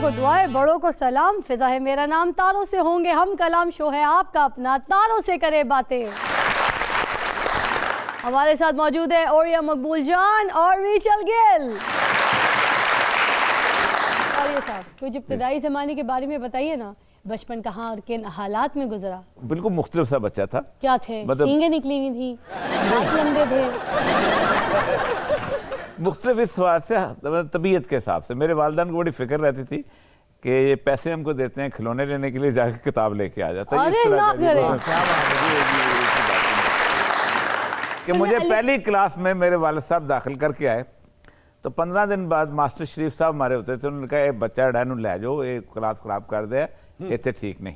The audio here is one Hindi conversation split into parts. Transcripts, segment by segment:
को दुआएं, बड़ों को सलाम। फिजा है मेरा नाम, तारों से होंगे हम कलाम। शो है आपका अपना, तारों से करे बातें। हमारे साथ मौजूद है ओरिया मकबूल जान और रीचल गिल। और ये साहब कुछ इब्तिदाई ज़माने के बारे में बताइए ना, बचपन कहाँ और किन हालात में गुजरा? बिल्कुल मुख्तलिफ सा बच्चा था। क्या थे? सींगें निकली हुई थी, हाथ लंबे थे? मुख्तलिफ इस बात से तबीयत के हिसाब से। मेरे वालिदैन को बड़ी फिक्र रहती थी कि ये पैसे हमको देते हैं खिलौने लेने के लिए, जाके किताब लेके आ जाता है। अरे ना करे कि मुझे पहली क्लास में मेरे वालिद साहब दाखिल करके आए तो 15 दिन बाद मास्टर शरीफ साहब हमारे होते थे, उन्होंने कहा ये बच्चा डैनू ले जाओ, ये क्लास खराब कर दे, इतने ठीक नहीं।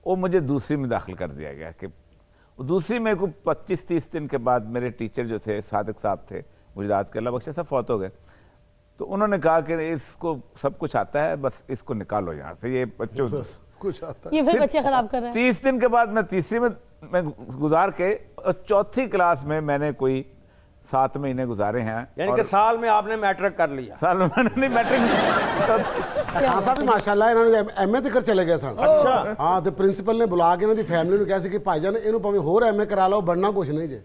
वो मुझे दूसरी में दाखिल कर दिया गया कि दूसरी में को 25-30 दिन के बाद मेरे टीचर जो थे सादिक साहब थे गुजरात के, अल्लाह बख्शे सब फौत हो गए, तो उन्होंने कहा कि इसको सब कुछ आता है, बस इसको निकालो यहाँ से, ये बच्चों कुछ आता है। ये फिर बच्चे खराब कर रहे हैं। 30 दिन के बाद मैं तीसरी में गुजार के चौथी क्लास में मैंने कोई 7 महीने गुजारे हैं। यानी कि साल में आपने मैट्रिक कर लिया? साल में मैंने नहीं मैट्रिक। खान साहब भी माशाल्लाह इन्होंने एमए तक चले गए सन। अच्छा। हाँ तो प्रिंसिपल ने बुला के इन्हों दी फैमिली ਨੂੰ ਕਿਹਾ ਸੀ ਕਿ ਭਾਈਜਾਨ ਇਹਨੂੰ ਭਾਵੇਂ ਹੋਰ ਐਮਏ ਕਰਾ ਲਓ, ਬਣਨਾ ਕੁਝ ਨਹੀਂ ਜੇ।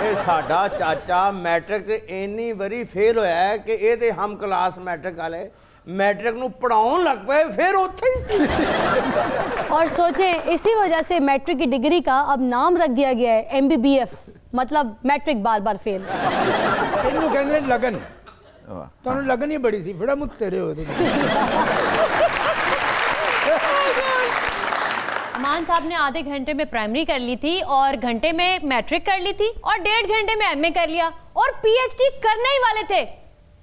ਇਹ ਸਾਡਾ ਚਾਚਾ ਮੈਟ੍ਰਿਕ ਇੰਨੀ ਵਾਰੀ ਫੇਲ ਹੋਇਆ ਹੈ ਕਿ ਇਹਦੇ ਹਮ ਕਲਾਸ ਮੈਟ੍ਰਿਕ ਵਾਲੇ मैट्रिक ਨੂੰ पढ़ाਉਣ लग पे, फिर ਉੱਥੇ ही। और सोचें इसी वजह से मैट्रिक की डिग्री का अब नाम रख दिया गया है MBBF, मतलब मैट्रिक बार बार फेल। ਇਹਨੂੰ ਕਹਿੰਦੇ ਲਗਨ। ਤੁਹਾਨੂੰ ਲਗਨ ਹੀ ਬੜੀ ਸੀ, ਫੜਾ ਮੁੱਤ ਤੇਰੇ ਉਹਦੇ। अमान साहब ने आधे घंटे में प्राइमरी कर ली थी और घंटे में मैट्रिक कर ली थी और 1.5 घंटे में एमए कर लिया और पीएचडी करने ही वाले थे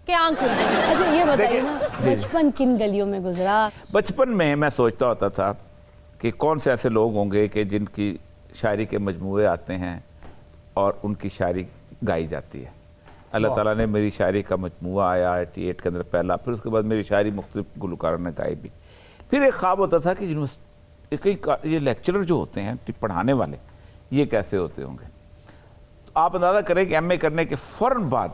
कि आंख खुल गई। अच्छा ये बताइए ना, बचपन किन गलियों में गुजरा? बचपन में मैं सोचता होता था कि कौन से ऐसे लोग होंगे कि जिनकी शायरी के मजमूए आते हैं और उनकी शायरी गाई जाती है। अल्लाह ताला ने मेरी शायरी का मजमूआ आया 88 के अंदर पहला, फिर उसके बाद मेरी शायरी मुख्तलिफ गुलकारों ने गाई भी। फिर एक ख्वाब होता था कि ये लेक्चरर जो होते हैं पढ़ाने वाले, ये कैसे होते होंगे। तो आप अंदाज़ा करें कि एमए करने के फ़ौरन बाद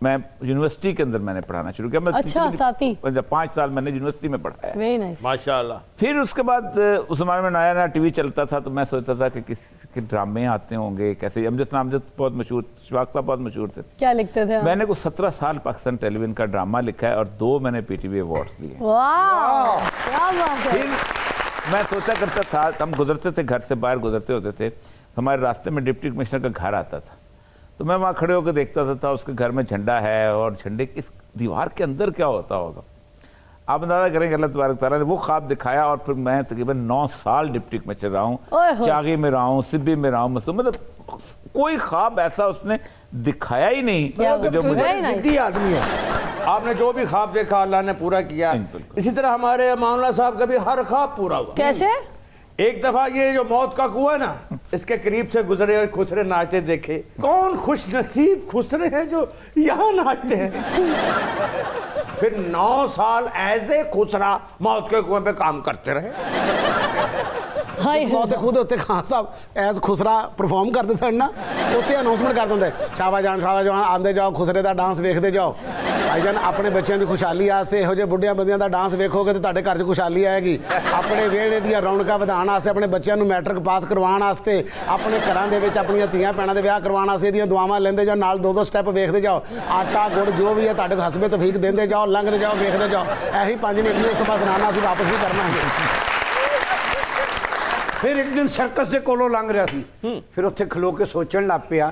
मैं यूनिवर्सिटी के अंदर मैंने पढ़ाना शुरू किया। मैं अच्छा साथी 5 साल मैंने यूनिवर्सिटी में पढ़ा है। वेरी नाइस माशाल्लाह। फिर उसके बाद उस ज़माने में नया नया टीवी चलता था, तो मैं सोचता था कि किस ड्रामे आते होंगे, कैसे। अमजद बहुत मशहूर, शवाक साहब बहुत मशहूर थे। क्या लिखते थे? मैंने कुछ 17 साल पाकिस्तान टेलीविजन का ड्रामा लिखा है और 2 मैंने पीटीवी अवार्ड्स लिए। वाह क्या बात है। फिर मैं सोचा करता था, हम गुजरते थे घर से बाहर गुजरते होते थे, हमारे रास्ते में डिप्टी कमिश्नर का घर आता था, तो मैं वहाँ खड़े होकर देखता था उसके घर में झंडा है और झंडे इस दीवार के अंदर क्या होता होगा। आप अंदाजा करेंगे अल्लाह तबारक तआला ने वो ख्वाब दिखाया और फिर मैं तकरीबन 9 साल डिप्टी कमिश्नर रहा हूँ, चागी में रहा हूँ, सिब्बी में रहा हूँ, मतलब कोई ख्वाब ऐसा उसने दिखाया ही नहीं जो मुझे। जिद्दी आदमी है। आपने जो भी ख्वाब देखा अल्लाह ने पूरा किया। इसी तरह हमारे अमानुल्लाह साहब का भी हर ख्वाब पूरा हुआ। कैसे? एक दफा ये जो मौत का कुआं है ना, इसके करीब से गुजरे और खुसरे नाचते देखे। कौन खुश नसीब खुसरे हैं जो यहाँ नाचते हैं। फिर 9 साल एज ए खुसरा मौत के कुएं पे काम करते रहे। मौत के खुद उत्ते खान साहब एज खुसरा परफॉर्म करते सन ना, उत्ते अनाउंसमेंट कर देंगे, शाबाश जान आंदे जाओ, खुसरे का डांस वेखते जाओ। भाईजान अपने बच्चों की खुशहाली वास्ते इहो ਜਿਹੇ बुढ़िया बंदियां का डांस वेखोगे तो ਤੁਹਾਡੇ घर 'ਚ खुशहाली आएगी। अपने ਵਿਹੜੇ ਦੀਆਂ ਰੌਣਕਾਂ ਵਧਾਉਣ ਵਾਸਤੇ, ਆਪਣੇ ਬੱਚਿਆਂ ਨੂੰ ਮੈਟ੍ਰਿਕ ਪਾਸ ਕਰਵਾਉਣ ਵਾਸਤੇ, ਆਪਣੇ ਘਰਾਂ ਦੇ ਵਿੱਚ ਆਪਣੀਆਂ ਧੀਆਂ ਭੈਣਾਂ ਦੇ ਵਿਆਹ ਕਰਵਾਉਣ ਵਾਸਤੇ ਇਹਦੀਆਂ ਦੁਆਵਾਂ ਲੈਂਦੇ ਜਾਓ, ਨਾਲ 2-2 ਸਟੈਪ ਵੇਖਦੇ ਜਾਓ, ਆਟਾ ਗੁੜ ਜੋ ਵੀ ਹੈ ਤੁਹਾਡੇ ਹਸਬੇ ਤਫੀਕ ਦਿੰਦੇ ਜਾਓ, ਲੰਘਦੇ ਜਾਓ, ਵੇਖਦੇ ਜਾਓ। ਇਹੀ 5 ਮਿੰਟ ਦੀ ਉਸ ਤੋਂ ਬਾਅਦ ਸੁਣਾਉਣਾ ਅਸੀਂ ਵਾਪਸ ਵੀ करना है। फिर एक दिन सर्कस के कोलों लंघ रहा सी, फिर उत्थे खलो के सोचण लग पिया,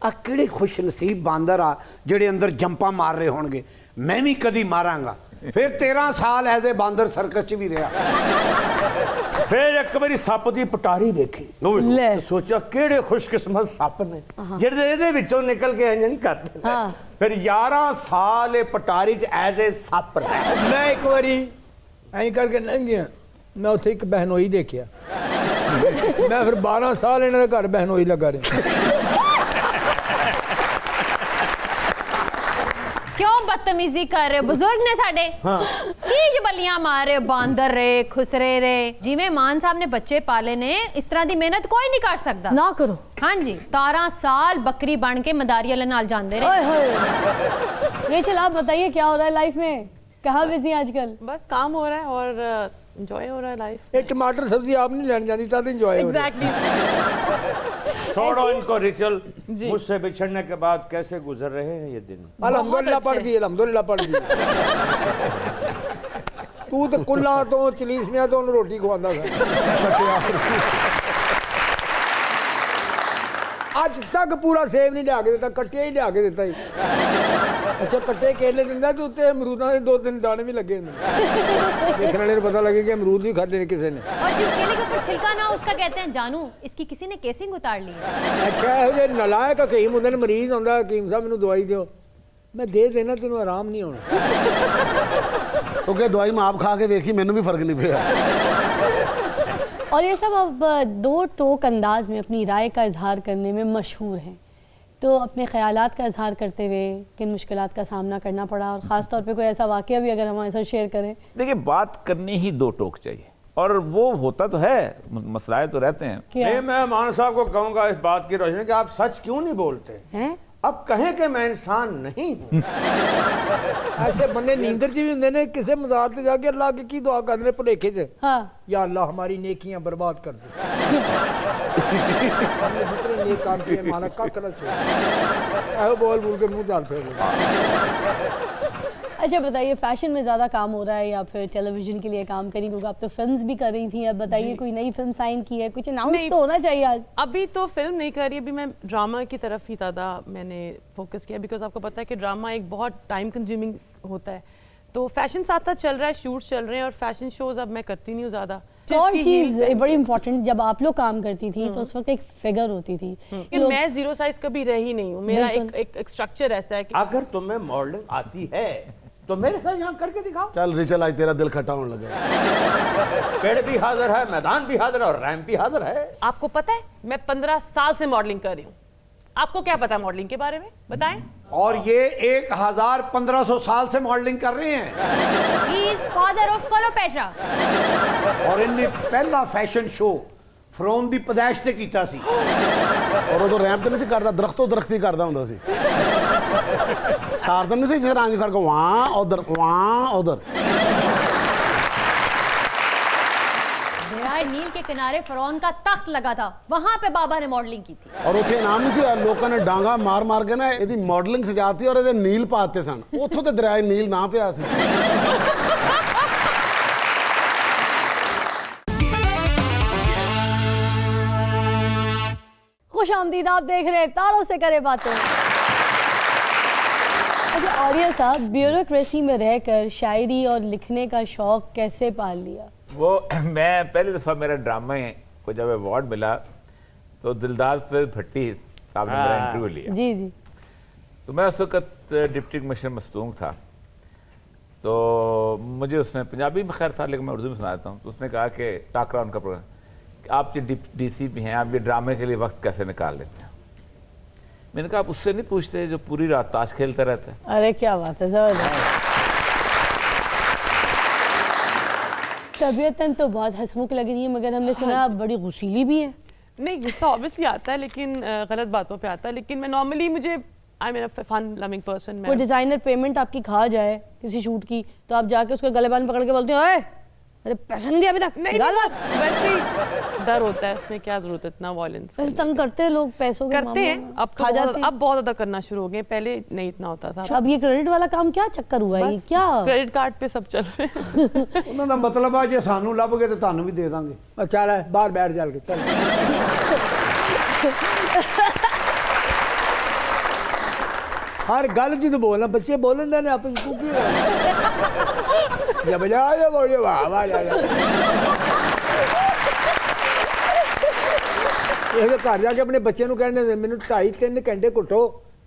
आ किहड़े खुश नसीब बांदर आ ਜਿਹੜੇ अंदर जंपा मार रहे होणगे, मैं भी कदी मारांगा। फिर 13 साल एज ए बांदर सर्कस च भी रहा। फिर एक बारी सप की पटारी देखी, सोचा किहड़े खुशकिस्मत सप ने ਜਿਹੜੇ ਇਹਦੇ ਵਿੱਚੋਂ ਨਿਕਲ ਕੇ ਇੰਜ ਕਰਦੇ ਨੇ। फिर 11 साल ਇਹ पटारी च एज ए सप रहा। मैं एक बारी ऐं करके लंघ गया, मैं उत्थे एक बहनोई देखिया। मैं फिर 12 साल इन्हां दे घर बहनोई लगा रहा। क्यों बदतमीजी कर रहे हो? बुजुर्ग ने साडे की जबलियां मार रहे हो, बांदर रहे, खुसरे रहे। जिवें मान साहब ने बच्चे पाले ने, इस तरह की मेहनत कोई नहीं कर सकता। ना करो। हाँ जी, 12 साल बकरी बन के मदारी वाले नाल जांदे रहे। रेचल आप बताइए क्या हो रहा है लाइफ में? कहाँ बिजी हैं आजकल? बस काम हो रहा है और एंजॉय हो रहा है लाइफ। एक टमाटर सब्जी आप नहीं लेने जाती तब इंजॉय हो रहा है। एग्जैक्टली। छोड़ो इनको रिचल। जी। मुझसे बिछड़ने के बाद कैसे गुजर रहे हैं ये दिन? अल्हम्दुलिल्लाह पढ़ गई, अल्हम्दुलिल्लाह पढ़ गई। तू तो कुल्ला तो चलीसियां तो रोटी खवांदा था। ਅੱਜ ਤੱਕ ਪੂਰਾ ਸੇਬ ਨਹੀਂ ਲਿਆ ਕੇ ਦਿੱਤਾ, ਕੱਟਿਆ ਹੀ ਲਿਆ ਕੇ ਦਿੱਤਾ ਹੀ। ਅੱਛਾ ਕੱਟੇ ਕੇਲੇ ਦਿੰਦਾ ਤੇ ਉੱਤੇ ਅਮਰੂਦਾਂ ਦੇ 2-3 ਦਾਣੇ ਵੀ ਲੱਗੇ ਹੁੰਦੇ। ਦੇਖਣ ਵਾਲੇ ਨੂੰ ਪਤਾ ਲੱਗੇ ਕਿ ਅਮਰੂਦ ਵੀ ਖਾਦੇ ਨੇ ਕਿਸੇ ਨੇ। और जिस केले के ऊपर छिलका ना उसका कहते हैं जानू, इसकी किसी ने केसिंग उतार ली है। ਅੱਛਾ ਇਹੋ ਜਿਹੇ ਨਲਾਇਕ ਹਕੀਮ ਹੁੰਦੇ ਨੇ, ਮਰੀਜ਼ ਹੁੰਦਾ ਹਕੀਮ ਸਾਹਿਬ ਮੈਨੂੰ ਦਵਾਈ ਦਿਓ, ਮੈਂ ਦੇ ਦੇਣਾ ਤੈਨੂੰ ਆਰਾਮ ਨਹੀਂ ਹੋਣਾ। ਕਿਉਂਕਿ ਦਵਾਈ ਮੈਂ ਆਪ ਖਾ ਕੇ ਵੇਖੀ, ਮੈਨੂੰ ਵੀ ਫਰਕ ਨਹੀਂ ਪਿਆ। और ये सब अब दो टोक अंदाज में अपनी राय का इजहार करने में मशहूर हैं, तो अपने ख्यालात का इजहार करते हुए किन मुश्किलात का सामना करना पड़ा, और ख़ास तौर पे कोई ऐसा वाक़या भी अगर हमारे साथ शेयर करें। देखिए, बात करनी ही दो टोक चाहिए, और वो होता तो है, मसलाए तो रहते हैं। क्या नहीं, मैं मान साहब को कहूंगा इस बात की रोशनी कि आप सच क्यों नहीं बोलते? हैं? अब कहें कि मैं इंसान नहीं हूं। ऐसे बंदे नींदर च भी ਹੁੰਦੇ ਨੇ, ਕਿਸੇ ਮਜ਼ਾਰ ਤੇ ਜਾ ਕੇ ਅੱਲਾਹ ਅੱਗੇ ਕੀ ਦੁਆ ਕਰਦੇ ਨੇ ਭੁਲੇਖੇ 'ਚ, हाँ या अल्लाह हमारी नेकियां बर्बाद कर दे। हमने जितने नेक काम किए हमारा कख न छोड़। ऐसे बोल बोल के मुंह झाड़ फेर। अच्छा बताइए, फैशन में ज़्यादा काम हो रहा है या फिर टेलीविजन के लिए काम करी? क्योंकि आप तो फिल्म्स भी कर रही थी, अब बताइए कोई नई फिल्म साइन की है, कुछ अनाउंस नहीं। तो होना चाहिए आज। अभी तो फिल्म नहीं कर रही, अभी मैं ड्रामा की तरफ ही ज़्यादा मैंने फोकस किया, बिकॉज आपको पता है कि ड्रामा एक बहुत टाइम कंज्यूमिंग होता है। तो फैशन साथ साथ चल रहा है, शूट्स चल रहे हैं, और फैशन शोज अब मैं करती नहीं हूँ ज़्यादा। और चीज़ बड़ी इंपॉर्टेंट, जब आप लोग काम करती थी तो उस वक्त एक फिगर होती थी। लेकिन मैं जीरो साइज कभी रही नहीं हूँ, मेरा एक स्ट्रक्चर ऐसा है कि अगर तुम्हें मॉडलिंग आती है तो मेरे साथ यहाँ करके दिखाओ। ਚੱਲ रिचल, आज तेरा दिल खट्टा होने लगा। पेड़ भी हाजिर है, मैदान भी हाजिर है और रैंप भी हाजिर है। आपको पता है मैं 15 साल से मॉडलिंग कर रही हूँ। आपको क्या पता है मॉडलिंग के बारे में, बताएं? और ये 1500 साल से मॉडलिंग कर रहे हैं। He is father of Cleopatra। और इनने पहला फैशन शो ਫਰੋਨ ਦੀ ਪਦਾਇਸ਼ ਤੇ ਕੀਤਾ ਸੀ। ਔਰ ਉਦੋਂ ਰੈਂਪ ਤੇ ਨਹੀਂ ਸੀ ਕਰਦਾ, ਦਰਖਤੋਂ ਦਰਖਤੀ ਕਰਦਾ ਹੁੰਦਾ ਸੀ। ਤਾਰਜ਼ਨ ਨਹੀਂ ਸੀ ਜਿਸ ਰਾਂਝ ਕਰਕੇ ਵਾਂ ਉਧਰ दरियाए नील के किनारे फरौन का तख्त लगा था, वहां पे बाबा ने मॉडलिंग की थी। ਔਰ ਉੱਥੇ ਇਨਾਮ ਨਹੀਂ ਸੀ, ਲੋਕਾਂ ਨੇ ਡਾਂਗਾ ਮਾਰ ਮਾਰ ਕੇ ਨਾ ਇਹਦੀ ਮਾਡਲਿੰਗ ਸਜਾਤੀ ਔਰ ਇਹਦੇ ਨੀਲ ਪਾਤੇ ਸਨ। ਉੱਥੋਂ ਤੇ ਦਰਿਆਏ ਨੀਲ ਨਾ ਪਿਆ ਸੀ। खुश आमदीद, आप देख रहे हैं तारों से करे बातें। अच्छा आर्या साहब, ब्यूरोक्रेसी में रहकर शायरी और लिखने का शौक कैसे पाल लिया? वो मैं पहली दफ़ा मेरा ड्रामे को जब अवार्ड मिला तो दिलदार पे भट्टी साहब ने मेरा इंटरव्यू लिया। जी जी। तो मैं उस वक्त डिप्टी कमिश्नर मस्तूंग था, तो मुझे उसने पंजाबी में खैर था लेकिन मैं उर्दू में सुना देता हूँ। तो उसने कहा कि टाकरा उनका प्रोग्राम, आप ये डीसी भी हैं, आप ये ड्रामे के लिए वक्त कैसे निकाल लेते हैं? मैंने कहा आप उससे नहीं पूछते जो पूरी रात ताश खेलता रहता है। अरे क्या बात है, जबरदस्त। तबीयतन तो बहुत हंसमुख लग रही है, मगर हमने सुना आप बड़ी गुस्सीली भी है। नहीं, गुस्सा ऑब्वियसली आता है लेकिन गलत बातों पे आता है, लेकिन मैं normally I am a fun loving person. कोई डिजाइनर पेमेंट आपकी खा जाए किसी शूट की तो आप जाके उसके गले बाल पकड़ के बोलते हो, ओए अरे पैसा नहीं दिया अभी तक? नहीं, गाल बात। वैसे ही डर होता है, इसमें क्या जरूरत है इतना वायलेंस? वैसे तंग करते हैं लोग पैसों के करते मामलों हैं, में। अब खा जाते हैं। अब बहुत ज्यादा करना शुरू हो गए, पहले नहीं इतना होता था। अब ये क्रेडिट वाला काम क्या चक्कर हुआ है, ये क्या? क्रेडिट कार्ड पे सब चल रहे हैं। ਉਹਨਾਂ ਦਾ ਮਤਲਬ ਆ ਜੇ ਸਾਨੂੰ ਲੱਭ ਗਏ ਤਾਂ ਤੁਹਾਨੂੰ ਵੀ ਦੇ ਦਾਂਗੇ। चल है बाहर बैठ चल के चल। हर गल च तो बोलना, बच्चे बोलन देने आपस में की या बजा या बोले वाह वाह जा ਇਹ ਘਰ ਜਾ ਕੇ ਆਪਣੇ ਬੱਚੇ ਨੂੰ ਕਹਿੰਦੇ ਨੇ ਮੈਨੂੰ 2.5-3 ਘੰਟੇ ਘੁੱਟੋ,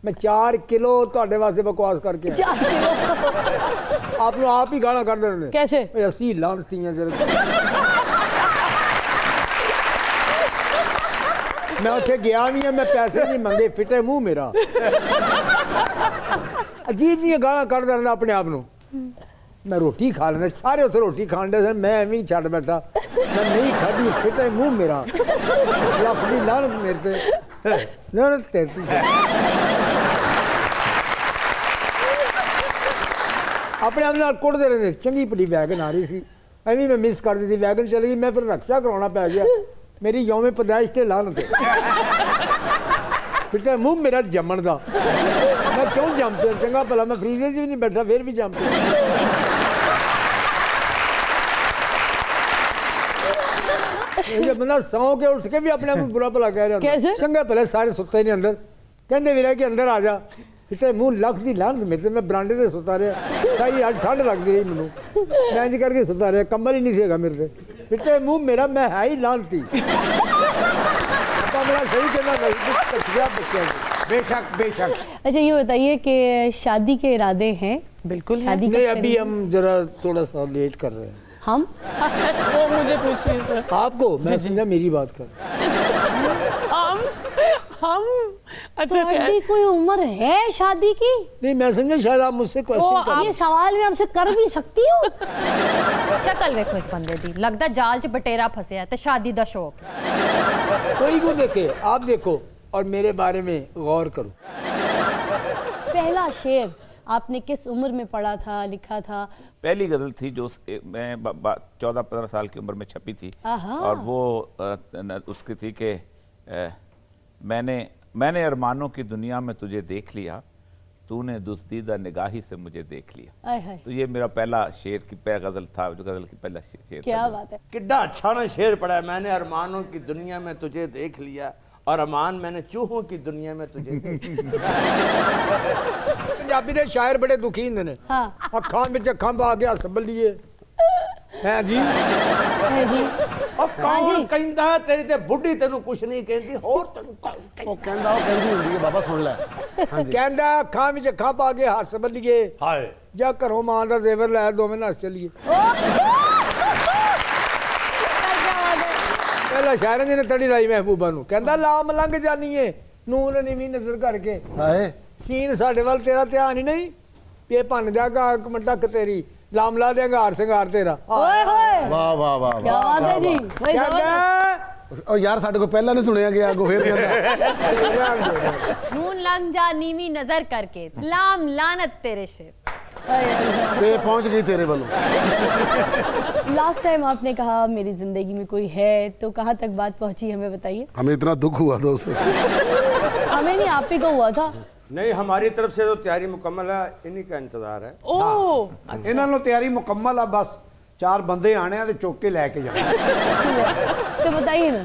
ਮੈਂ 4 ਕਿਲੋ ਤੁਹਾਡੇ ਵਾਸਤੇ ਬਕਵਾਸ ਕਰਕੇ ਆਇਆ। 4 किलो ਆਪ ਨੂੰ ਆਪ ਹੀ ਗਾਲਾਂ ਕੱਢ ਦਿੰਦੇ ਨੇ। कैसे? ਓਏ ਅਸੀਂ ਲਾਂਤੀਆਂ ਜਰ मैं ਉੱਥੇ ਗਿਆ ਵੀ ਆ, मैं पैसे नहीं मंगे, ਫਿੱਟੇ ਮੂੰਹ ਮੇਰਾ। ਅਜੀਬ ਜੀ ਗਾਲਾਂ ਕੱਢ ਦਿੰਦਾ ਆਪਣੇ ਆਪ ਨੂੰ। मैं रोटी खा लेना, सारे उत्थे रोटी खान दे सन, मैं एवं ही छड़ बैठा, मैं नहीं खाधी, फिटे मुंह मेरा। रब दी लानत मेरे ते, लानत तेरी। ਆਪਣੇ ਆਪ ਨਾਲ ਕੁੱਟਦੇ ਰਹਿੰਦੇ। ਚੰਗੀ ਭਲੀ ਵੈਗਨ ਆ ਰਹੀ ਸੀ, ਐਵੇਂ ਮੈਂ ਮਿਸ ਕਰ ਦਿੱਤੀ, ਵੈਗਨ ਚਲੀ ਗਈ, ਮੈਂ ਫਿਰ ਰਕਸ਼ਾ ਕਰਾਉਣਾ ਪੈ ਗਿਆ। ਮੇਰੀ ਯੌਮੇ ਪੈਦਾਇਸ਼ ਤੇ ਲਾਹਨਤ ਹੈ। ਫਿਰ ਤਾਂ ਮੂੰਹ ਮੇਰਾ ਜੰਮਣ ਦਾ, ਮੈਂ ਕਿਉਂ ਜੰਮ ਪਿਆ? ਚੰਗਾ ਭਲਾ ਮੈਂ ਫਰੀਜ਼ਰ 'ਚ ਵੀ ਨਹੀਂ ਬੈਠਾ, ਫਿਰ ਵੀ ਜੰਮ ਪਿਆ। ਇਹ ਬੰਦਾ ਸੌਂ ਕੇ ਉੱਠ ਕੇ ਵੀ ਆਪਣੇ ਆਪ ਨੂੰ ਬੁਰਾ ਭਲਾ ਕਹਿ ਰਿਹਾ ਹੁੰਦਾ। ਚੰਗਾ ਭਲਾ ਸਾਰੇ ਸੁੱਤੇ ਨੇ ਅੰਦਰ, ਕਹਿੰਦੇ ਵੀਰੇ ਕਿ ਅੰਦਰ ਆ ਜਾ। ਫਿੱਟੇ ਮੂੰਹ ਲੱਖ ਦੀ ਲਾਹਨਤ ਮੇਰੇ ਤੇ, ਮੈਂ ਬਰਾਂਡੇ ਤੇ ਸੁੱਤਾ ਰਿਹਾ, ਸਾਰੀ ਅੱਜ ਠੰਡ ਲੱਗਦੀ ਰਹੀ ਮੈਨੂੰ, ਮੈਂ ਇੰਝ ਕਰਕੇ ਸੁੱਤਾ ਰਿਹਾ, ਕੰਬਲ ਹੀ ਨਹੀਂ ਸੀਗਾ ਮੇਰੇ ਤੇ। ਫਿੱਟੇ ਮੂੰਹ ਮੇਰਾ, मैं है ही लानती। मेरा सही कहना नहीं। बेशक बेशक। अच्छा ये बताइए कि शादी के इरादे हैं? बिल्कुल शादी नहीं, अभी हम जरा थोड़ा सा लेट कर रहे हैं। हम वो मुझे पूछिए सर। आपको मैं समझा मेरी बात कर। हम तो अभी कोई उम्र है शादी की? नहीं, मैं समझा शायद आप मुझसे क्वेश्चन कर। ये सवाल मैं आपसे कर भी सकती हूँ? शक्ल देखो इस बंदे दी, लगदा जाल च बटेरा फसिया ते शादी दा शौक। कोई को देखे, आप देखो और मेरे बारे में गौर करो। पहला शेर आपने किस उम्र में पढ़ा था, लिखा था? पहली गज़ल थी जो मैं 14-15 साल की उम्र में छपी थी, आहा। और वो उसकी थी कि मैंने अरमानों की दुनिया में तुझे देख लिया, तूने दुस्तीदा निगाही से मुझे देख लिया। आय हाय, तो ये मेरा पहला शेर की पहला गज़ल था, जो गज़ल की पहला शेर क्या था। बात है। किड्डा अच्छा ना शेर पड़ा है, मैंने अरमानों की दुनिया में तुझे देख लिया और अरमान मैंने चूहों की दुनिया में तुझे देख लिया। पंजाबी दे शायर बड़े दुखी होंदे ने। हाँ अखां विच अखां पा के हस बल्लीए। हैं जी, है जी। और कौन कहंदा तेरी ते बुढ़ी तेनू कुछ नहीं कहती, होर तेनू कौन ਉਹ ਕਹਿੰਦਾ ਉਹ ਕਹਿੰਦੀ ਹੁੰਦੀ ਹੈ ਬਾਬਾ ਸੁਣ ਲੈ। ਹਾਂਜੀ कहंदा अखां विच अखां पा के हस बल्लीए, हाय जा घरों मां दा जेवर लै दोवें नस चलीए। पहला शायर ने तड़ी लाई महबूबा नू, कहंदा लाम लंघ जानीए नून नीवी नजर करके, ਹਾਏ सीन साडे वाल तेरा ध्यान ही नहीं, पे भन जागा मटक तेरी, लाम ला देंगा हार सिंगार तेरा। ओए होए, ਵਾਹ ਵਾਹ ਵਾਹ क्या बात है जी। भाई जबरदस्त। कहंदा ਉਹ ਯਾਰ ਸਾਡੇ ਕੋਲ ਪਹਿਲਾਂ ਨਹੀਂ ਸੁਣਿਆ ਗਿਆ, ਅੱਗੋਂ ਫੇਰ ਕਹਿੰਦਾ नून लंग जा नीवी नजर करके, लाम लानत तेरे शेर। ਤੇ ਪਹੁੰਚ ਗਈ ਤੇਰੇ ਵੱਲੋਂ। लास्ट टाइम आपने कहा मेरी जिंदगी में कोई है, तो कहाँ तक बात पहुंची हमें बताइए। हमें इतना दुख हुआ दोस्त। हमें नहीं, आप ही को हुआ था। नहीं, हमारी तरफ से तो तैयारी मुकम्मल है, इन्हीं का इंतजार है। ओह ਇਹਨਾਂ ਨੂੰ ਤਿਆਰੀ ਮੁਕੰਮਲ ਆ, ਬਸ 4 ਬੰਦੇ ਆਣੇ ਆ ਤੇ ਚੁੱਕ ਕੇ ਲੈ ਕੇ ਜਾਣੇ। तो बताइए ना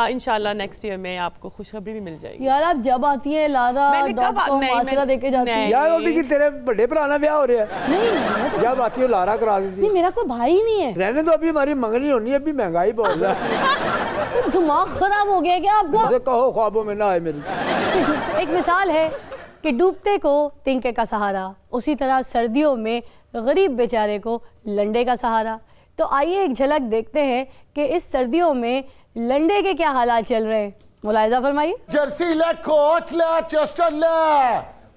इंशाल्लाह नेक्स्ट ईयर में आपको खुशखबरी भी मिल जाएगी। यार, आप जब आती है लारा मैंने कब .com नहीं, माशरा मैं- देके जाती है। नहीं। यार ओदी की तेरे बड़े भरा ना ब्याह हो रहा है, नहीं जब आती हो लारा करा नहीं, देती। मेरा कोई भाई नहीं है। रहने दो, अभी हमारी मंगनी होनी है, अभी महंगाई बहुत है। दिमाग खराब हो गया क्या आपका? मुझे कहो ख्वाबों में ना आए मेरी। एक मिसाल है कि डूबते को तिनके का सहारा, उसी तरह सर्दियों में गरीब बेचारे को लंडे का सहारा। तो आइए एक झलक देखते हैं कि इस सर्दियों में लंडे के क्या हालात चल रहे हैं। मुलाहिजा फरमाइए। जर्सी ले, कोच ले, चेस्टर ले,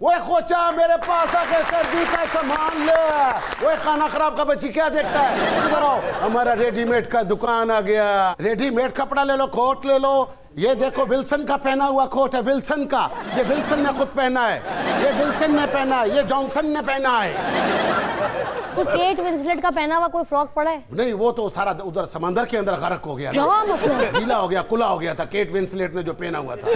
वो खोचा मेरे पास आके सर्दी का सामान ले। वो खाना खराब का बच्ची क्या देखता है? इधर आओ, हमारा रेडीमेड का दुकान आ गया। रेडीमेड कपड़ा ले लो, कोट ले लो। ये देखो विल्सन का पहना हुआ कोट है, विल्सन का। ये विल्सन ने खुद पहना है, ये विल्सन ने पहना है, ये जॉनसन ने पहना है। तो केट विंसलेट का पहना हुआ कोई फ्रॉक पड़ा है? नहीं, वो तो सारा उधर समंदर के अंदर गर्क हो गया, क्या मतलब? गीला हो गया, कुला हो गया था केट विंसलेट ने जो पहना हुआ था।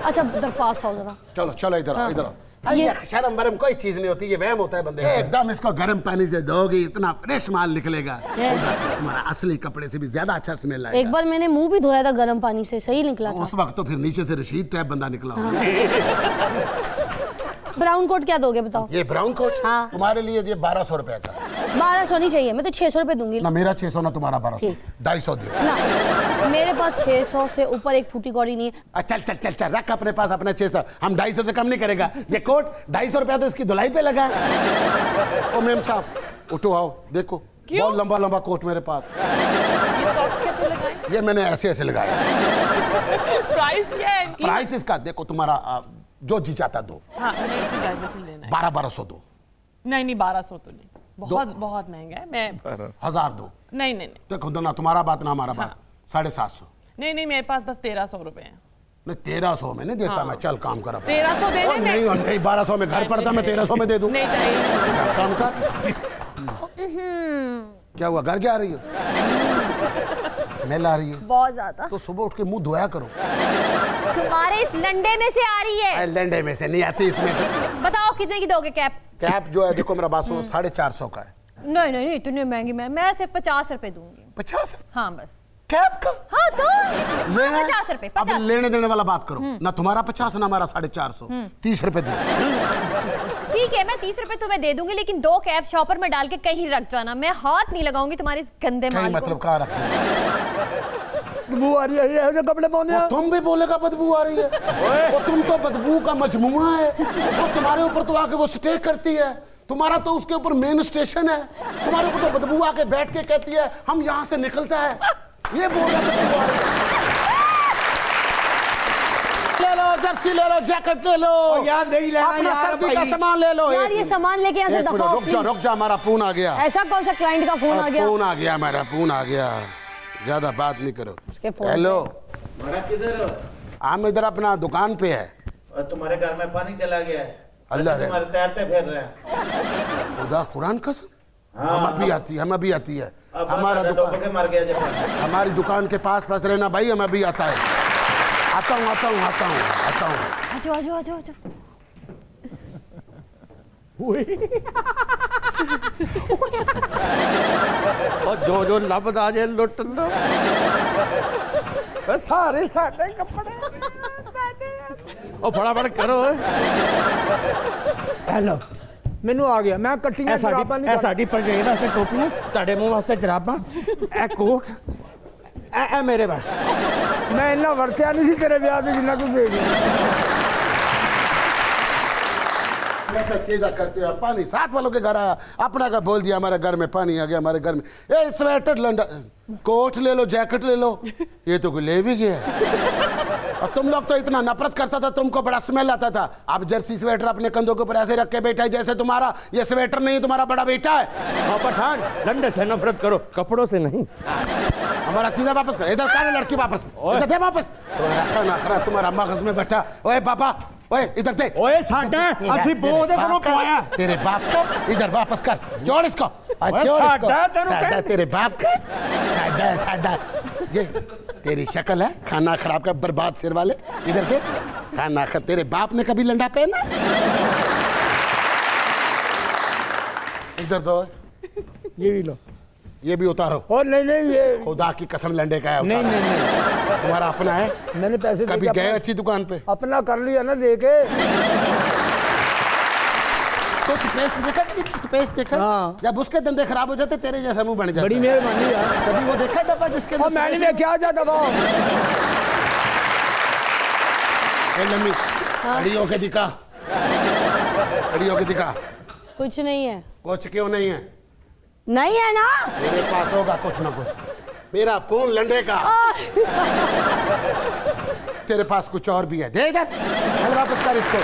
अच्छा इधर पास आओ जरा। चलो चलो इधर आओ, हाँ। इधर आओ। ये शर्म वरम कोई चीज नहीं होती, ये वहम होता है बंदे का। एकदम इसको गर्म पानी से धोगी, इतना फ्रेश माल निकलेगा, तुम्हारा असली कपड़े से भी ज्यादा अच्छा स्मेल आएगा। एक बार मैंने मुंह भी धोया था गर्म पानी से, सही निकला था। उस वक्त तो फिर नीचे से रशीद टाइप बंदा निकला होगा। ब्राउन कोट क्या दोगे बताओ? ये ब्राउन कोट हाँ। तुम्हारे लिए ये 1200 रुपए का। 1200 नहीं चाहिए, मैं तो 600 रुपए दूंगी ना मेरा 600 ना तुम्हारा 1200, ठीक। 250 दो। ना। मेरे पास 600 से ऊपर एक फूटी कौड़ी नहीं है। चल चल चल चल रख अपने पास अपना 600, हम 250 से कम नहीं करेगा। ये कोट 250 रुपया तो इसकी धुलाई पे लगा। ओ मेम साहब उठो आओ, देखो बहुत लंबा लंबा कोट मेरे पास। ये सॉक्स कैसे लगाएं? ये मैंने ऐसे ऐसे लगाया। प्राइस क्या है इसकी? प्राइस इसका देखो, तुम्हारा जो जी चाहता दो। हाँ नहीं, इसकी guidance नहीं लेना है। 1200 दो, नहीं नहीं 1200 तो नहीं, बहुत बहुत महंगा है। मैं 1000 दो। नहीं नहीं नहीं देखो दो ना, तुम्हारा बात ना हमारा बात। हाँ। 750। नहीं नहीं, मेरे पास बस 1300 रुपए हैं। नहीं 1300 में नहीं देता हाँ। मैं, चल काम कर अपना। 1300 देने और में नहीं 1200 में घर पड़ता, मैं 1300 में दे दूं। नहीं चाहिए। काम कर। क्या हुआ, घर क्या आ रही है? स्मेल आ रही है बहुत ज्यादा तो सुबह उठ के मुंह धोया करो। तुम्हारे इस लंडे में से आ रही है। लंडे में से नहीं आती इसमें से। बताओ कितने की दोगे कैप? कैप जो है देखो मेरा बात सुनो, 450 का है। नहीं नहीं नहीं, इतनी महंगी मैं सिर्फ 50 रुपए दूंगी। 50? हाँ बस। कैप का? हाँ तो लेना है? 50 रुपए, अब 50। लेने देने वाला बात करो ना, तुम्हारा 50 ना हमारा 450, 30 रुपए दो। ठीक है, मैं 30 रुपए तुम्हें दे दूंगी, लेकिन 2 कैप शॉपर में डाल के कहीं रख जाना। मैं हाथ नहीं लगाऊंगी तुम्हारे इस गंदे कहीं माल मतलब को। कहाँ रखना? बदबू आ रही है, ये कपड़े पहने वो तुम भी बोलेगा बदबू आ रही है? वो तुम तो बदबू का मजमुआ है। वो तुम्हारे ऊपर तो आके वो स्टे करती है, तुम्हारा तो उसके ऊपर मेन स्टेशन है। तुम्हारे ऊपर तो बदबू आके बैठ के कहती है हम यहाँ से निकलता है। ये बोल रहा बदबू आ रही है। ले लो जर्सी, ले लो जैकेट, ले लो यार नहीं लेना अपना यार सर्दी का भाई। सामान ले लो। यार ये सामान लेके यहाँ से एक मिनट, दफा हो रुक जा please। रुक जा, हमारा फोन आ गया। ऐसा कौन सा क्लाइंट का फोन आ गया? फोन आ गया, मेरा फोन आ गया। ज्यादा बात नहीं करो। उसके फोन हेलो, बड़ा किधर हो? हम इधर अपना दुकान पे है। और तुम्हारे घर में पानी चला गया है। अल्लाह रे। तुम्हारे तैरते फिर रहे हैं। खुदा कुरान कसम, हाँ, हम अभी आती है, हम अभी आती है। अब हमारा डूब दुकान, के मर गया जब। हमारी दुकान के पास रहना भाई, हम अभी आता है। आता हूँ आता हूँ आता हूँ आता हूँ। आजो आजो आजो आजो। और जो लभद आ जाए लुट लो। सारे साडे कपड़े और फटाफट करो। हेलो ਮੈਨੂੰ ਆ ਗਿਆ, ਮੈਂ ਕੱਟੀਆਂ ਜਰਾਬਾਂ ਨਹੀਂ ਸਾਡੀ ਭਰਜਾਈ ਵਾਸਤੇ ਟੋਪੀਆਂ, ਤੁਹਾਡੇ ਮੂੰਹ ਵਾਸਤੇ ਜਰਾਬਾਂ, ਇਹ ਕੋਟ, ਇਹ ਮੇਰੇ ਬਸ। ਮੈਂ ਇੰਨਾ ਵਰਤਿਆ ਨਹੀਂ ਸੀ ਤੇਰੇ ਵਿਆਹ ਤੇ ਜਿੰਨਾ ਤੂੰ ਦੇ ਗਿਆ। ऐसा चीज़ करते हो पानी साथ वालों के घर आया, अपना का बोल दिया हमारे घर में पानी आ गया, हमारे घर में। ए स्वेटर लंडा, कोट ले लो, जैकेट ले लो, ये तो कोई ले भी गया। और तुम लोग तो इतना नफरत करता था, तुमको बड़ा स्मेल आता था। अब जर्सी स्वेटर अपने कंधों के ऊपर ऐसे रख के बैठा है जैसे तुम्हारा ये स्वेटर नहीं, तुम्हारा बड़ा बेटा है। और पठान, लंडे से नफरत करो, कपड़ों से नहीं। हमारा चीज़ें वापस कर, इधर कर लड़की वापस, इधर दे वापस। तुम्हारा मगज में बैठा, ओए पापा, ओए इधर दे। ओए साडा, असली बोल दे करो पाया। तेरे बाप का इधर वापस कर, जोड़ इसको। ओए जोड़ इसको। साडा, तेरू साडा क्या? तेरे बाप का, साडा साडा। ये तेरी शक्ल है खाना खराब का बर्बाद सिर वाले, इधर दे खाना खा। तेरे बाप ने कभी लंडा पहना? इधर दो, ये भी लो। ये भी उतारो। और नहीं नहीं ये खुदा की कसम लंडे का है, नहीं उतारो। नहीं नहीं, तुम्हारा अपना है? मैंने पैसे कभी दे के गए अपना- अच्छी दुकान पे? अपना कर लिया ना दे के। तो स्पेस देखा, स्पेस देखा। हाँ। जब उसके धंधे खराब हो जाते तेरे जैसा मुंह बन जाता। बड़ी मेहरबानी यार। कभी वो देखा डब्बा जिसके और अंदर मैंने स्पेस- देखा जा दबा। ए लम्मी, खड़ी होके दिखा, खड़ी होके दिखा। कुछ नहीं है। कुछ क्यों नहीं है? नहीं है ना? मेरे पास होगा कुछ ना कुछ। मेरा फोन लंडे का, तेरे पास कुछ और भी है, दे इधर। चल वापस कर इसको।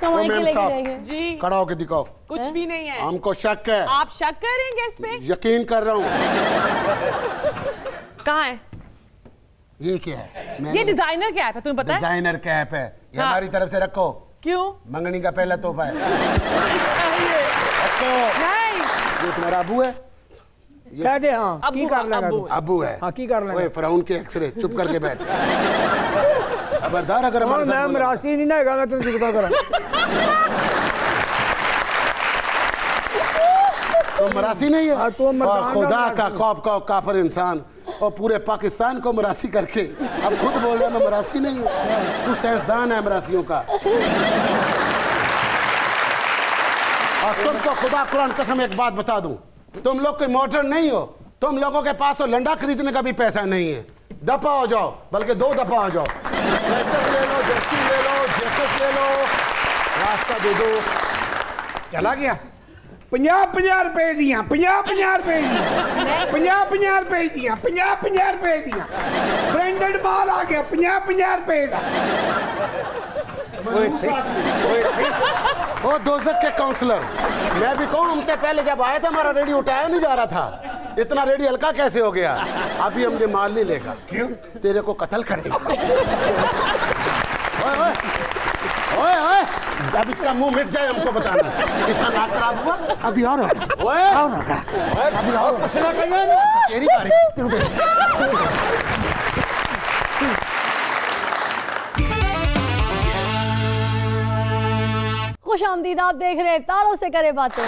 कमाई तो के मैम लेके साहब, जाएंगे। जी खड़ा होके दिखाओ। कुछ भी नहीं है। हमको शक है, आप शक कर रहे हैं गेस्ट पे? यकीन कर रहा हूँ। कहाँ है ये क्या है? ये? डिजाइनर कैप है, तुम्हें पता है? डिजाइनर कैप है, ये हाँ। हमारी तरफ से रखो। क्यों? मंगनी का पहला तोहफा है। नहीं, ये तुम्हारा अबू है? कह दे हाँ अब्बू, की कर लेगा अब्बू तू? है। अबू है। हाँ की कर ओए लेगा? फिरौन के एक्सरे, चुप करके बैठ। खबरदार अगर और हमारे मैं साथ बोले। मरासी नहीं ना हैगा, मैं तुझे चुकता करा। तो मरासी नहीं है? हाँ, तो मर्दाना और खुदा मरासी। का खौफ का काफिर इंसान और पूरे पाकिस्तान को मरासी करके अब खुद बोल रहा मैं मरासी नहीं हूँ। तू साइंसदान है मरासियों का। और तुमको खुदा कुरान कसम एक बात बता दूं, तुम लोग कोई मॉडर्न नहीं हो। तुम लोगों के पास तो लंडा खरीदने का भी पैसा नहीं है। दफा हो जाओ, बल्कि 2 दफा हो जाओ। स्वेटर ले लो, जर्सी ले लो, जैकेट ले लो, रास्ता दे दो। चला गया 50-50 रुपए दियां, 50-50 रुपए दियां, 50-50 रुपए दियां, 50-50 रुपए दियां। ब्रांडेड माल आ गया 50-50 रुपए का। ओ दोजक के काउंसलर, मैं भी कहूँ हमसे पहले जब आया था हमारा रेडियो उठाया नहीं जा रहा था। इतना रेडी हल्का कैसे हो गया? अभी हम ये माल नहीं लेगा। क्यों? तेरे को कत्ल करेगा। ओए ओए, जब इसका मुंह मिट जाए हमको बताना। इसका नाक खराब हुआ, अभी और होगा। और होगा, अभी और होगा। तेरी बारी। खुश आमदीद, आप देख रहे हैं तारों से करे बातें।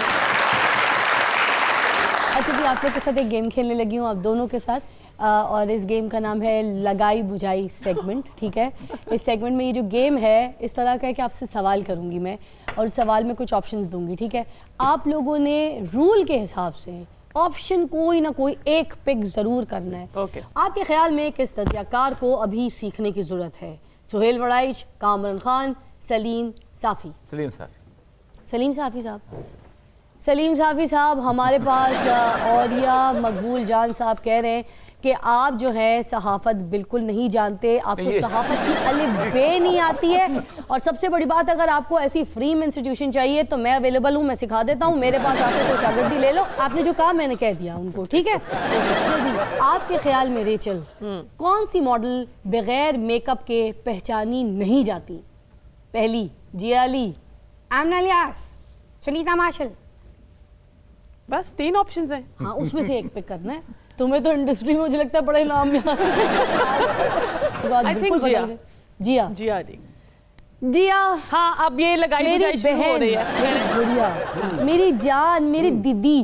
अच्छा जी, आप लोग के साथ एक गेम खेलने लगी हूँ, आप दोनों के साथ, और इस गेम का नाम है लगाई बुझाई सेगमेंट। ठीक है, इस सेगमेंट में ये जो गेम है इस तरह का है कि आपसे सवाल करूंगी मैं, और सवाल में कुछ ऑप्शंस दूंगी। ठीक है, आप लोगों ने रूल के हिसाब से ऑप्शन कोई ना कोई एक पिक जरूर करना है। ओके। आपके ख्याल में किस तजर्बाकार को अभी सीखने की जरूरत है? सुहेल वड़ाइच, कामरान खान, सलीम साफ़ी। सलीम साहब। सलीम साफ़ी साहब, सलीम साफ़ी साहब, हमारे पास औरिया मकबूल जान साहब कह रहे हैं कि आप जो है सहाफ़त बिल्कुल नहीं जानते, आपको सहाफ़त की अलिफ बे नहीं आती है, और सबसे बड़ी बात, अगर आपको ऐसी फ्री में इंस्टीट्यूशन चाहिए तो मैं अवेलेबल हूँ, मैं सिखा देता हूँ, मेरे पास आके तो शागिर्दी ले लो। आपने जो कहा मैंने कह दिया उनको। ठीक है जी, आपके ख्याल में रेचल कौन सी मॉडल बगैर मेकअप के पहचानी नहीं जाती? पहली जिया अली, आमना इलियास, सुनीता मार्शल। बस 3 ऑप्शंस हैं। हाँ, उसमें से एक पिक करना है। तुम्हें तो इंडस्ट्री में मुझे लगता है बड़े नाम याद I think जिया। जिया। जिया अली। जिया, हाँ, अब ये लगाई मेरी बुझाई शुरू हो बहन, रही है। मेरी गुड़िया, मेरी जान, मेरी दीदी,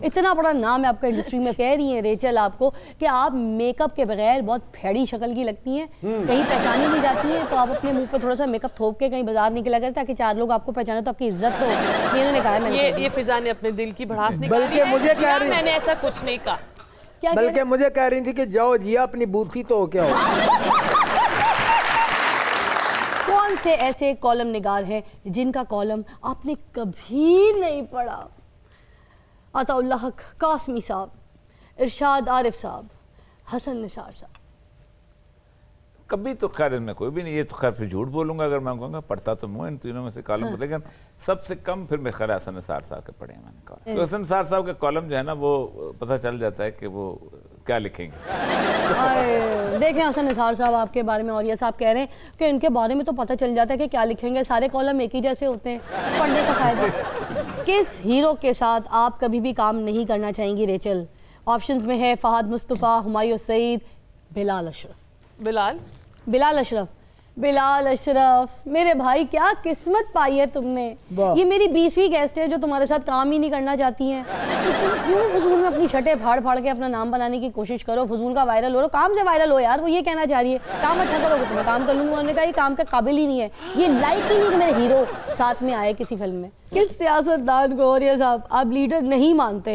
इतना बड़ा नाम है आपका इंडस्ट्री में। कह रही है रेचल आपको कि आप मेकअप के बगैर बहुत फैड़ी शक्ल की लगती हैं, कहीं पहचानी नहीं जाती हैं, तो आप अपने मुंह पे थोड़ा सा मेकअप थोप के कहीं बाजार निकला करें ताकि 4 लोग आपको पहचाने तो आपकी इज्जत हो। ये इन्होंने कहा है, मैंने ये फिजा ने अपने दिल की भड़ास निकाली बल्कि है। मुझे कह जिया, रही- मैंने ऐसा कुछ नहीं कहा। क्या कह बल्कि मुझे कह रही थी कि जाओ जिया अपनी बूथी तो क्या हो। कौन से ऐसे कॉलम निगार हैं जिनका कॉलम आपने कभी नहीं पढ़ा? अताउल्लाह हक कासमी साहब, इरशाद आरिफ साहब, हसन निसार साहब। कभी तो खैर इनमें कोई भी नहीं, ये तो खैर फिर झूठ बोलूंगा अगर मैं कहूँगा पढ़ता तो मैं इन तीनों में से कॉलम, लेकिन सबसे कम फिर मैं खैर हसन निसार साहब के पढ़े हैं मैंने कॉलम। तो हसन निसार साहब के कॉलम जो है ना वो पता चल जाता है कि वो क्या लिखेंगे। देखें हसन निसार साहब आपके बारे में, और ये साहब कह रहे हैं कि इनके बारे में तो पता चल जाता है कि क्या लिखेंगे, सारे कॉलम एक ही जैसे होते हैं, पढ़ने का फायदा। किस हीरो के साथ आप कभी भी काम नहीं करना चाहेंगी रेचल? ऑप्शंस में है फहद मुस्तफ़ा, हुमायूं सईद, बिलाल अशरफ। बिलाल। बिलाल अशरफ, बिलाल अशरफ, मेरे भाई क्या किस्मत पाई है तुमने। ये मेरी 20वीं गेस्ट है जो तुम्हारे साथ काम ही नहीं करना चाहती हैं। तो तुम क्यों फजूल में अपनी छठे फाड़ फाड़ के अपना नाम बनाने की कोशिश करो, फजूल का वायरल हो, काम से वायरल हो यार। वो ये कहना चाह रही है काम अच्छा करोगे तो मैं काम कर लूंगा। उन्होंने कहा ये काम का काबिल ही नहीं है, ये लायक ही नहीं कि मेरे हीरो साथ में आए किसी फिल्म में। किस सियासतदान को, और ये साहब आप लीडर नहीं मानते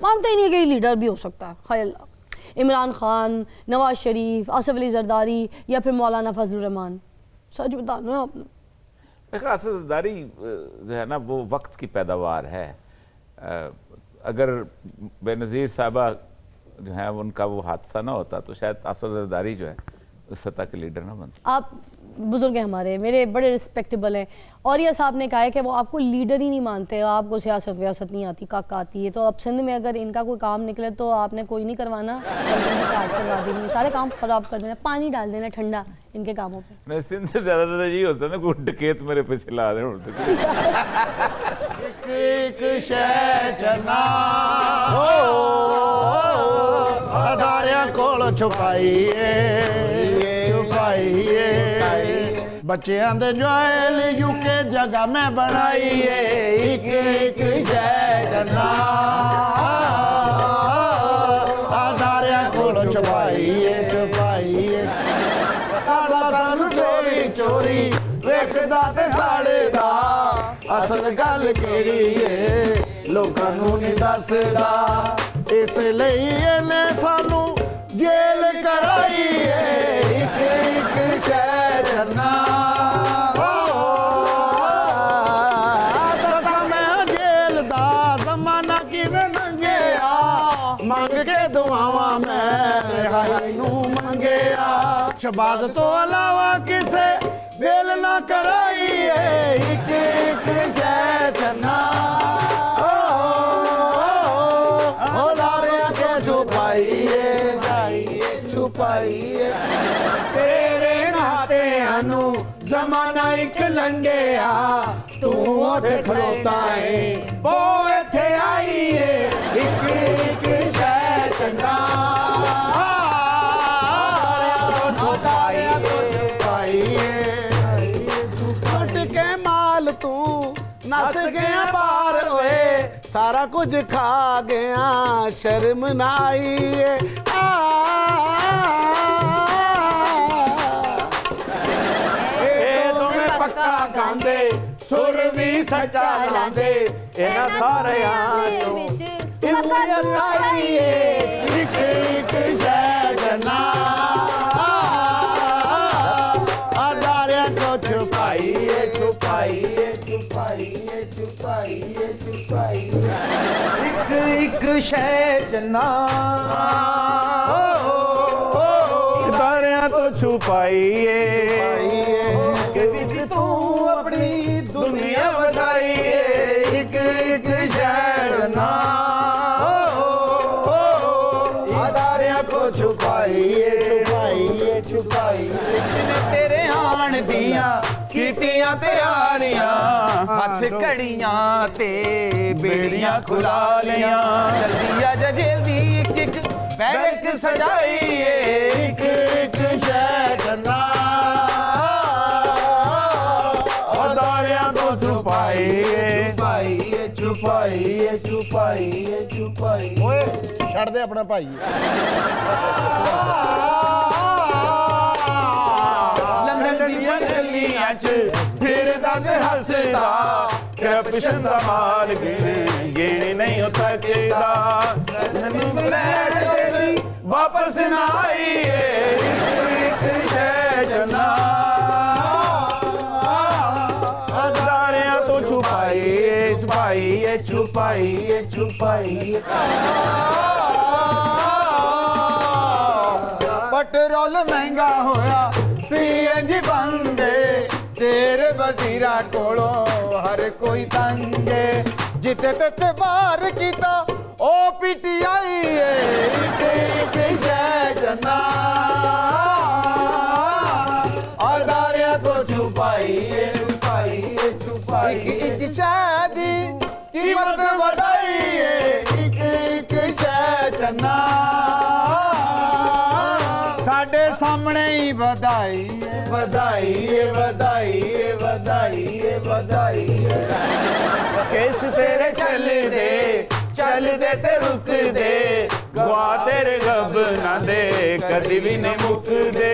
ही नहीं कि लीडर भी हो सकता है? हाय अल्लाह, इमरान खान, नवाज शरीफ, आसिफ अली जरदारी, या फिर मौलाना फजलुर रहमान? सच बताना आपने। देखो आसिफ जरदारी जो है ना वो वक्त की पैदावार है। अगर बेनज़ीर साहबा जो है उनका वो हादसा ना होता तो शायद आसिफ जरदारी जो है उस सतह के लीडर ना बनते। आप बुजुर्ग हैं हमारे, मेरे बड़े रिस्पेक्टेबल हैं, और ये साहब ने कहा है कि वो आपको लीडर ही नहीं मानते, आपको सियासत वियासत नहीं आती, काका आती है। तो अब सिंध में अगर इनका कोई काम निकले तो आपने कोई नहीं करवाना, काट करवा देंगे, सारे काम खराब कर देना, पानी डाल देना ठंडा इनके कामों पे। नहीं, सिंध से ज्यादा ये होता है ना कोई डकैत मेरे पे चिल्ला रहे होते। एक शय चना अदारिया कोल छुपाइए छुपाइए, बच्चियां दे जोयल यूके जगह में बनाइए। एक एक शय चना अदारिया कोल छुपाइए छुपाइए, सानू चोरी चोरी वेखदा ते साड़े दा, असल गल केड़ी है लोकां नू नहीं दसदा, इसलिए इहने सानू जेल कराई है। एक एक शै चन्ना दसा मैं जेल दा जमाना किवें लंघिया, मंग के दुआवां मैं रिहाई नू मंगिया, शहबाज तो अलावा किसे बेल ना कराई है। एक एक शै चन्ना लारिया के ਛੁਪਾਈਏ ਜਾਈਏ ਛੁਪਾਈਏ ਤੇਰੇ ਨਾਤਿਆਂ ਨੂੰ ਜ਼ਮਾਨਾ ਇੱਕ ਲੰਘਿਆ ਤੂੰ ਉੱਥੇ ਖਲੋਤਾ ਏ ਬੋ ਇੱਥੇ ਆਈਏ ਇੱਕ ਇੱਕ ਸ਼ੈ ਚੰਗਾ ਛੁੱਟ ਕੇ ਮਾਲ ਤੂੰ ਨੱਸ ਗਿਆ ਬਾਹਰ ਓਏ ਸਾਰਾ ਕੁਝ ਖਾ ਗਿਆ ਸ਼ਰਮ ਨਾ ਆਈ ਏ ਇਹ ਦੋਵੇਂ ਪੱਕਾ ਗਾਉਂਦੇ ਸੁਰ ਵੀ ਸੱਚਾ ਲਾਉਂਦੇ ਇਹਨਾਂ ਸਾਰਿਆਂ ਤੋਂ ਇਮੀਅਤ ਆਈ ਏ ਇੱਕ ਇੱਕ ਸ਼ੈ ਜਨਾ ਆਜ਼ਾਰਿਆਂ ਕੋ ਛੁਪਾਈਏ ਛੁਪਾਈਏ ਛੁਪਾਈਏ ਛੁਪਾਈਏ ਛੁਪਾਈਏ ਇੱਕ ਇੱਕ ਸ਼ੈ ਜਨਾ ਸਿਤਾਰਿਆਂ ਤੋਂ ਛੁਪਾਈਏ ਕਿ ਵਿੱਚ ਤੂੰ ਆਪਣੀ ਦੁਨੀਆ ਵਧਾਈਏ ਇੱਕ ਇੱਕ ਸ਼ਹਿਰ ਨਾ ਆਦਾਰਿਆਂ ਕੋ ਛੁਪਾਈਏ ਛੁਪਾਈਏ ਛੁਪਾਈਏ ਤੇਰੇ ਆਣ ਦੀਆਂ ਕੀਤੀਆਂ ਤਿਆਰੀਆਂ ਹੱਥ ਘੜੀਆਂ ਤੇ ਬੇੜੀਆਂ ਖੁਲਾ ਲੀਆਂ ਜਲਦੀ ਆ ਜਾ ਜਲਦੀ ਇੱਕ ਇੱਕ ਬੈਠਕ ਸਜਾਈਏ ਇੱਕ ਇੱਕ ਸ਼ਹਿਰ ਨਾ ਆਦਾਰਿਆਂ ਤੋਂ ਛੁਪਾਈਏ ਛੁਪਾਈਏ ਛੁਪਾਈਏ ਛੁਪਾਈਏ ਛੁਪਾਈਏ ਓਏ ਛੱਡ ਦੇ ਆਪਣਾ ਭਾਈ ਲੰਡਨ ਦੀਆਂ ਗਲੀਆਂ 'ਚ ਫਿਰਦਾ ਤੇ ਹੱਸਦਾ ਕਰਪਸ਼ਨ ਦਾ ਮਾਲ ਗਿਣੇ ਨਹੀਂ ਹੋ ਸਕਦਾ ਮੈਨੂੰ ਲੈ ਕੇ ਵਾਪਸ ਨਾ ਆਈਏ ਇੱਕ ਸ਼ੈ ਜਨਾ ਆਦਾਰਿਆਂ ਤੋਂ ਛੁਪਾਈਏ ਛੁਪਾਈਏ ਛੁਪਾਈਏ ਛੁਪਾਈਏ ਪੈਟਰੋਲ ਮਹਿੰਗਾ ਹੋਇਆ ਸੀਐਨਜੀ ਬੰਦੇ ਤੇਰੇ ਵਜ਼ੀਰਾਂ ਕੋਲੋਂ ਹਰ ਕੋਈ ਤੰਗੇ ਜਿੱਤੇ ਤੇ ਵਾਰ ਕੀਤਾ ਉਹ ਪੀਟੀਆਈ ਏ ਇੱਕ ਸ਼ੈ ਜਨਾ ਆਦਾਰਿਆਂ ਤੋਂ ਛੁਪਾਈਏ ਛੁਪਾਈਏ ਛੁਪਾਈਏ ਇੱਕ ਸ਼ੈ ਦੀ ਕੀਮਤ ਵਧਾਈਏ ਇੱਕ ਇੱਕ ਸ਼ੈ ਜਨਾ ਸਾਡੇ ਸਾਹਮਣੇ ਹੀ ਵਧਾਈਏ ਵਧਾਈਏ ਵਧਾਈਏ ਵਧਾਈਏ ਵਧਾਈਏ ਕੇਸ ਤੇਰੇ ਚੱਲਦੇ ਤੇ ਰੁਕਦੇ ਗਵਾ ਤੇਰੇ ਗਬਨਾਂ ਦੇ ਕਦੀ ਵੀ ਨਹੀਂ ਮੁੱਕਦੇ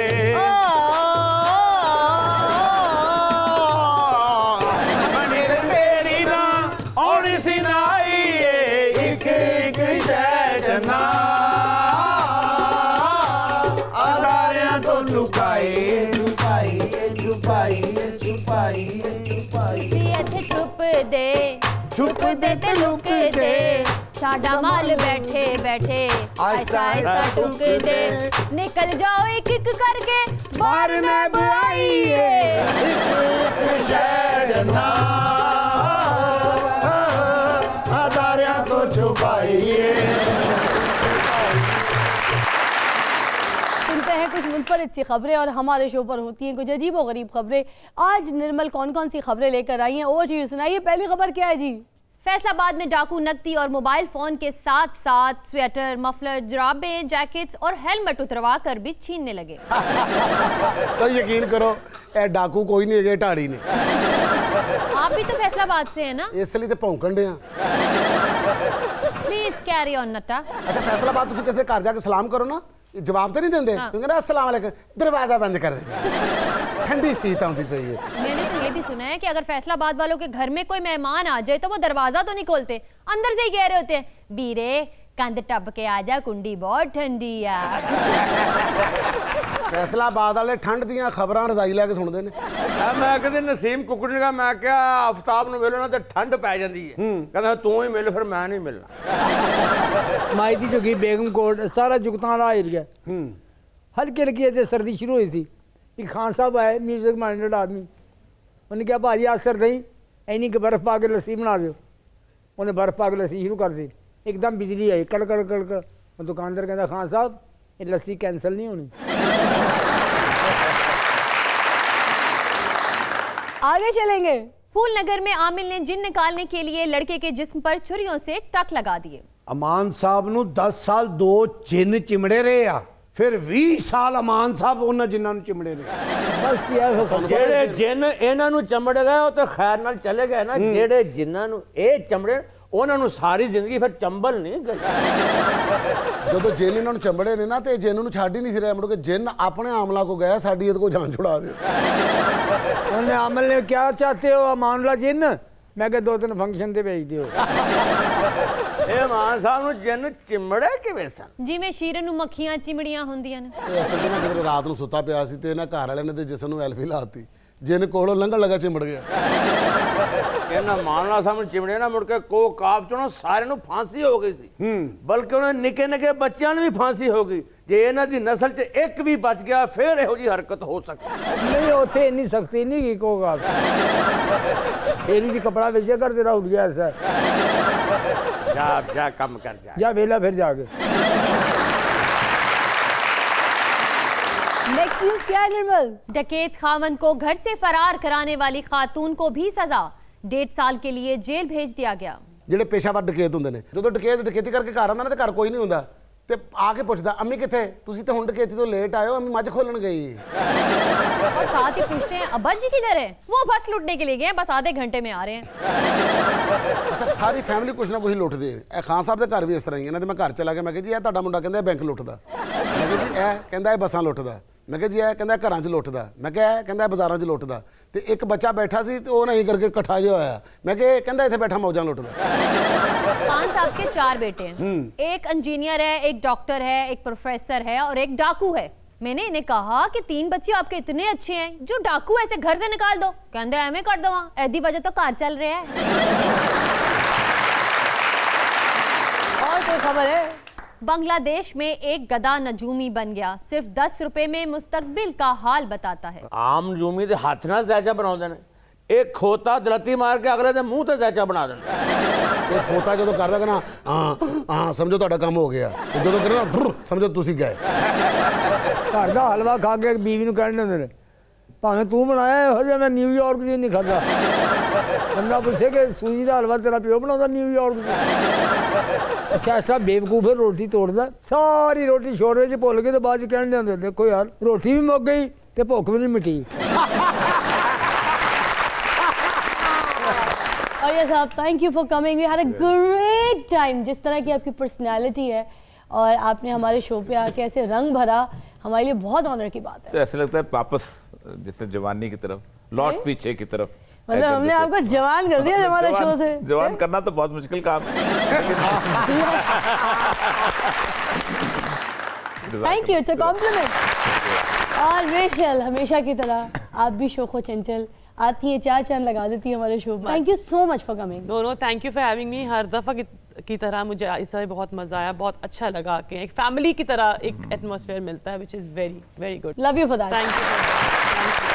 ਬਣੀ ਤੇਰੀ ਨਾ ਆਉਣੀ ਸੀ ਨਾ ਆਈਏ ਇੱਕ ਇੱਕ ਸ਼ੈ ਜਨਾ ਆਦਾਰਿਆਂ ਤੋਂ ਲੁਕਾਈਏ ਲੁਕਾਈਏ ਛੁਪਾਈਏ ਛੁਪਾਈਏ ਛੁਪਾਈਏ ਵੀ ਇੱਥੇ ਛੁਪਦੇ ਤੇ ਲੁਕਦੇ ਸਾਡਾ ਮਾਲ ਬੈਠੇ ਬੈਠੇ ਆਇਸਾ ਆਇਸਾ ਟੁਕਦੇ ਨਿਕਲ ਜਾਓ ਇੱਕ ਇੱਕ ਕਰਕੇ ਬਾਹਰ ਨਾ ਬੁਲਾਈਏ ਇੱਕ ਸ਼ਹਿਰ ਜਨਾ ਆਦਾਰਿਆਂ ਤੋਂ छुपाइए। सुनते हैं कुछ मुनफरिद सी खबरें और हमारे शो पर होती हैं कुछ अजीब व गरीब खबरें। आज निर्मल कौन कौन सी खबरें लेकर आई हैं वो जी सुनाइए। पहली खबर क्या है जी? फैसलाबाद में डाकू नकदी और मोबाइल फोन के साथ साथ स्वेटर, मफलर, जुराबें, जैकेट्स और हेलमेट उतरवा कर भी छीनने लगे। तो यकीन करो ए डाकू कोई नहीं है, ढाड़ी ने। आप भी तो फैसलाबाद से है ना, इसलिए तो भौंकण दे। प्लीज कैरी ऑन नट्टा। अच्छा फैसलाबाद तुम किसी घर जाके सलाम करो ना, जवाब तो नहीं देंगे। हाँ। क्योंकि ना अस्सलाम वालेकुम दरवाजा बंद कर दे। ठंडी सीत आती पई है। मैंने तो ये भी सुना है कि अगर फैसलाबाद वालों के घर में कोई मेहमान आ जाए तो वो दरवाजा तो नहीं खोलते, अंदर से ही कह रहे होते हैं बीरे कंध टप के आजा कुंडी बहुत ठंडी आ। फैसलाबाद वाले ठंड दी खबरां रजाई लैके सुनते हैं। मैं कहते नसीम कुकड़ ने कहा मैं क्या आफताब ਨੂੰ ਮਿਲੋ ਨਾ ਤੇ ਠੰਡ ਪੈ ਜਾਂਦੀ ਹੈ ਕਹਿੰਦਾ ਤੂੰ ਹੀ ਮਿਲ ਫਿਰ ਮੈਂ ਨਹੀਂ ਮਿਲਣਾ। माई दी झुगी बेगम कोट सारा जुगतां वाला एरिया हल्की हल्की ऐसे सर्दी शुरू हुई थी। एक खान साहब आए म्यूजिक माइंडेड आदमी, उन्होंने कहा भाजी आज सर्दी इन्नी कि बर्फ़ पा के लस्सी बना दो। उन्हें बर्फ़ पा के लस्सी शुरू कर दी। एकदम बिजली आई कड़ कड़ कड़ कड़, ਉਹ ਦੁਕਾਨਦਾਰ ਕਹਿੰਦਾ ਖਾਨ ਸਾਹਿਬ ਇਹ ਲੱਸੀ ਕੈਂਸਲ ਨਹੀਂ ਹੋਣੀ। आगे चलेंगे। फूलनगर में आमिल ने जिन निकालने के लिए लड़के के जिस्म पर छुरियों से टक लगा दिए। ਅਮਾਨ ਸਾਹਿਬ ਨੂੰ 10 ਸਾਲ 2 ਜਿੰਨ ਚਿਮੜੇ ਰਹੇ ਆ, ਫਿਰ 20 ਸਾਲ ਅਮਾਨ ਸਾਹਿਬ ਉਹਨਾਂ ਜਿੰਨਾਂ ਨੂੰ ਚਿਮੜੇ ਨੇ। ਬਸ ਯਾਰ ਜਿਹੜੇ ਜਿੰਨ ਇਹਨਾਂ ਨੂੰ ਚਮੜ ਗਏ ਉਹ ਤਾਂ ਖੈਰ ਨਾਲ ਚਲੇ ਗਏ ਨਾ, ਜਿਹੜੇ ਜਿੰਨਾਂ ਨੂੰ ਇਹ ਚਮੜੇ ਉਹਨਾਂ ਨੂੰ ਸਾਰੀ ਜ਼ਿੰਦਗੀ ਫਿਰ ਚੰਬਲ ਨਹੀਂ ਗਏ। ਜਦੋਂ ਜਿੰਨ ਇਹਨਾਂ ਨੂੰ ਚੰਬੜੇ ਨੇ ਨਾ ਤੇ ਜਿੰਨ ਨੂੰ ਛੱਡ ਹੀ ਨਹੀਂ ਸੀ ਰਿਹਾ, ਮੁੜ ਕੇ ਜਿੰਨ ਆਪਣੇ ਆਮਲਾ ਕੋ ਗਿਆ ਸਾਡੀ ਇਹਦੇ ਕੋ ਜਾਨ ਛੁਡਾ ਦਿਓ। ਉਹਨੇ ਅਮਲ ਨੇ ਕਿਹਾ ਚਾਹਤੇ ਹੋ ਅਮਾਨੁੱਲਾ ਜਿੰਨ, ਮੈਂ ਕਿਹਾ 2-3 ਫੰਕਸ਼ਨ ਤੇ ਭੇਜ ਦਿਓ। ਇਹ ਮਾਨ ਸਾਹਿਬ ਨੂੰ ਜਿੰਨ ਚਿਮੜੇ ਕਿਵੇਂ ਸਨ? ਜਿਵੇਂ ਸ਼ੀਰਨ ਨੂੰ ਮੱਖੀਆਂ ਚਿਮੜੀਆਂ ਹੁੰਦੀਆਂ ਨੇ। ਤੇ ਅਸਲ 'ਚ ਨਾ ਕਿਤੇ ਰਾਤ ਨੂੰ ਸੁੱਤਾ ਪਿਆ ਸੀ ਤੇ ਇਹਨਾਂ ਘਰ ਵਾਲਿਆਂ ਨੇ ਤੇ ਜਿਸਮ ਨੂੰ ਐਲਫੀ ਲਾਤੀ, ਜਿੰਨ ਕੋਲੋਂ ਲੰਘਣ ਲੱਗਾ ਚਿਮੜ ਗਿਆ। ਇਹਨਾਂ ਮਾਨਲਾ ਸਾਹਿਬ ਨੂੰ ਚਿਮੜੇ ਨਾ ਮੁੜ ਕੇ ਕੋ ਕਾਫ ਚੋਂ ਨਾ ਸਾਰਿਆਂ ਨੂੰ ਫਾਂਸੀ ਹੋ ਗਈ ਸੀ, ਬਲਕਿ ਉਹਨਾਂ ਨਿੱਕੇ ਨਿੱਕੇ ਬੱਚਿਆਂ ਨੂੰ ਵੀ ਫਾਂਸੀ ਹੋ ਗਈ। ਜੇ ਇਹਨਾਂ ਦੀ ਨਸਲ 'ਚ ਇੱਕ ਵੀ ਬਚ ਗਿਆ ਫਿਰ ਇਹੋ ਜਿਹੀ ਹਰਕਤ ਹੋ ਸਕਦੀ। ਨਹੀਂ ਉੱਥੇ ਇੰਨੀ ਸਖਤੀ ਨਹੀਂ ਕੀ ਕਹੋਗਾ, ਇਹਦੀ ਜੀ ਕਪੜਾ ਵੇਚਿਆ ਕਰ ਤੇਰਾ ਉੱਡ ਗਿਆ ਐਸਾ। ਜਾ ਕੰਮ ਕਰ ਜਾ ਵੇਲਾ ਫਿਰ ਜਾ के। नेक्स्ट न्यूज क्या है निर्मल? डकैत खामन को घर से फरार कराने वाली खातून को भी सजा, 1.5 साल के लिए जेल भेज दिया गया। ਜਿਹੜੇ ਪੇਸ਼ਾਵਰ ਡਕੈਤ ਹੁੰਦੇ ਨੇ, ਜਦੋਂ ਡਕੈਤ ਡਕੈਤੀ ਕਰਕੇ ਘਰ ਆਉਂਦਾ ਨਾ ਤੇ ਘਰ ਕੋਈ ਨਹੀਂ ਹੁੰਦਾ ਤੇ ਆ ਕੇ ਪੁੱਛਦਾ ਅੰਮੀ ਕਿੱਥੇ, ਤੁਸੀਂ ਤਾਂ ਹੁਣ ਡਕੈਤੀ ਤੋਂ ਲੇਟ ਆਏ ਹੋ, ਅੰਮੀ ਮੱਝ ਖੋਲਣ ਗਈ। और साथ ही पूछते हैं अब्बा जी किधर है? वो बस लूटने के लिए गए हैं, बस आधे घंटे में आ रहे हैं। ਅੱਛਾ ਸਾਰੀ ਫੈਮਿਲੀ ਕੁਛ ਨਾ ਕੁਛ ਲੁੱਟਦੇ। ਇਹ ਖਾਨ ਸਾਹਿਬ ਦੇ ਘਰ ਵੀ ਇਸ ਤਰ੍ਹਾਂ ਹੀ। ਇਹਨਾਂ ਦੇ ਮੈਂ ਘਰ ਚਲਾ ਗਿਆ, ਮੈਂ ਕਿਹਾ ਜੀ ਇਹ ਤੁਹਾਡਾ ਮੁੰਡਾ ਕਹਿੰਦਾ ਇਹ ਬੈਂਕ ਲੁੱਟਦਾ, ਮੈਂ ਕਿਹਾ ਜੀ ਇਹ ਕਹਿੰਦਾ ਇਹ ਬੱਸਾਂ ਲੁੱਟਦਾ, ਮੈਂ ਕਿਹਾ ਜੀ ਇਹ ਕਹਿੰਦਾ ਇਹ ਘਰਾਂ 'ਚ ਲੁੱਟਦਾ, ਮੈਂ ਕਿਹਾ ਇਹ ਕਹਿੰਦਾ ਇਹ ਬਾਜ਼ਾਰਾਂ 'ਚ ਲੁੱਟਦਾ। ਤੇ ਇੱਕ ਬੱਚਾ ਬੈਠਾ ਸੀ ਤੇ ਉਹ ਨਹੀਂ ਕਰਕੇ ਇਕੱਠਾ ਜਿਹਾ ਹੋਇਆ, ਮੈਂ ਕਿਹਾ ਇਹ ਕਹਿੰਦਾ ਇੱਥੇ ਬੈਠਾ ਮੌਜਾਂ ਲੁੱਟਦਾ। खान साहब के 4 बेटे हैं, एक इंजीनियर है, एक डॉक्टर है, एक प्रोफेसर है और एक डाकू है। मैंने इन्हें कहा कि 3 बच्चे आपके इतने अच्छे हैं, जो डाकू ऐसे घर से निकाल दो। कहते एवं कर दो, ऐदी वजह तो कार चल रहे हैं। और कोई खबर है? बांग्लादेश में एक गधा नजूमी बन गया, सिर्फ 10 रुपए में मुस्तकबिल का हाल बताता है। ਆਮ ਜੂਮੀ ਦੇ ਹੱਥ ਨਾਲ ਜ਼ਾਇਚਾ ਬਣਾਉਂਦੇ ਨੇ, ਇੱਕ ਖੋਤਾ ਦਲਤੀ ਮਾਰ ਕੇ ਅਗਲੇ ਦੇ ਮੂੰਹ ਤੇ ਜ਼ਾਇਚਾ ਬਣਾ ਦਿੰਦਾ। ਇਹ ਖੋਤਾ ਜਦੋਂ ਕਰਦਾ ਕਿ ਨਾ ਹਾਂ ਸਮਝੋ ਤੁਹਾਡਾ ਕੰਮ ਹੋ ਗਿਆ, ਤੇ ਜਦੋਂ ਕਰਨਾ ਬਰਰ, ਸਮਝੋ ਤੁਸੀਂ ਗਏ। ਘਰ ਦਾ ਹਲਵਾ ਖਾ ਕੇ ਬੀਵੀ ਨੂੰ ਕਹਿਣ ਦਿੰਦੇ ਨੇ ਭਾਵੇਂ ਤੂੰ ਬਣਾਇਆ ਇਹੋ ਜਿਹਾ ਮੈਂ ਨਿਊਯਾਰਕ 'ਚ ਨਹੀਂ ਖਾਧਾ। ਬੰਦਾ ਪੁੱਛੇ ਕਿ ਸੂਜੀ ਦਾ ਹਲਵਾ ਤੇਰਾ ਪਿਓ ਬਣਾਉਂਦਾ ਨਿਊਯਾਰਕ 'ਚ। ਅੱਛਾ ਅੱਛਾ ਬੇਵਕੂਫ ਫਿਰ ਰੋਟੀ ਤੋੜਦਾ, ਸਾਰੀ ਰੋਟੀ ਛੋੜੇ 'ਚ ਭੁੱਲ ਕੇ ਤੇ ਬਾਅਦ 'ਚ ਕਹਿਣ ਜਾਂਦੇ ਦੇਖੋ ਯਾਰ ਰੋਟੀ ਵੀ ਮੁੱਕ ਗਈ ਤੇ ਭੁੱਖ ਵੀ ਨਹੀਂ ਮਿਟੀ। और ये साहब thank you for coming, we had a great time. जिस तरह की आपकी पर्सनालिटी है और आपने हमारे शो पे आके ऐसे रंग भरा, हमारे लिए बहुत ऑनर की बात है। तो ऐसा लगता है वापस जैसे जवानी की तरफ लौट पीछे की तरफ। मतलब ऐसा हमने जैसे- आपको जवान कर दिया हमारे शो से। जवान करना तो बहुत मुश्किल काम है। Thank you, it's a compliment. और रेचल हमेशा की तरह आप भी शो को चंचल आती हैं, 4 चांद लगा देती है हमारे शो में। Thank you so much for coming. No thank you for having me. हर दफ़ा की तरह मुझे इस समय बहुत मज़ा आया, बहुत अच्छा लगा कि एक फैमिली की तरह एक एटमॉस्फेयर मिलता है, which is very very good. Love you for that. Thank you.